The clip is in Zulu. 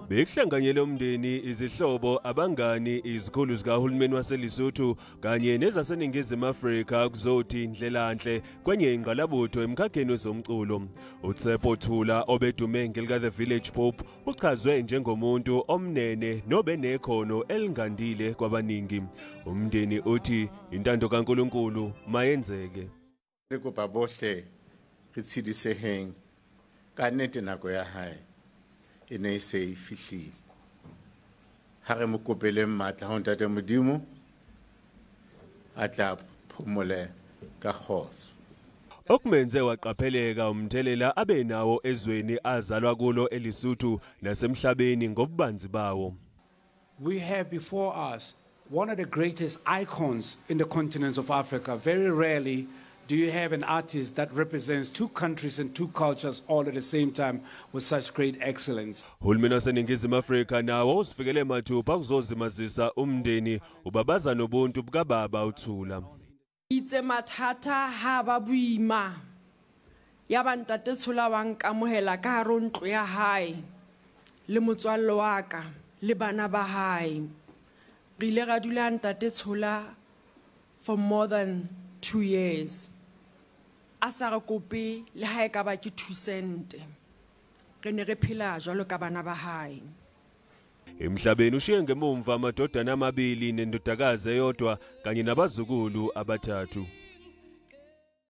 Bekuhlanganyele umndeni, izihlobo, abangani, izikhulu zikahulumeni waseLesotho kanye nezaseNingizimu Afrika kuzothi indlelanhle kwenye ingqalabutho emkhakheni wezomculo. uTshepo Thula obedume ngelika The Village Pope uchazwe njengomuntu omnene nobenekhono elingandile kwabaningi. Umndeni uthi intando kaNkulunkulu mayenzeke. Re kopa bohle re tshediseheng ka nnete nako ya hae e ne se e fihlile. Ha re mo kopele matla ho Ntate Modimo a tla phomole ka kgotso. Okumenze waqapheleka umthelela abenawo ezweni azalwa kulo eLesotho nasemhlabeni ngobubanzi bawo. We have before us one of the greatest icons in the continent of Africa. Very rarely do you have an artist that represents two countries and two cultures all at the same time with such great excellence. Hulumeni waseNingizimu Afrika nawo usifikele mathupha kuzozimazisa umndeni ubabaza nobuntu bukababa uThula. Itse mathata ha ba buima ya ba Ntate Thula wa nkamohela ka hare ho ntlo ya hae le motswalle wa ka le bana ba hae. Re ile ra dula Ntate Thula for more than 2 years. Asa re kope le hae ka ba ke 2 sente. Re ne re phela jwalo ka bana ba hae. Emhlabeni ushiye ngemumva amadodana amabili nendodakazi eyodwa kanye nabazukulu abathathu.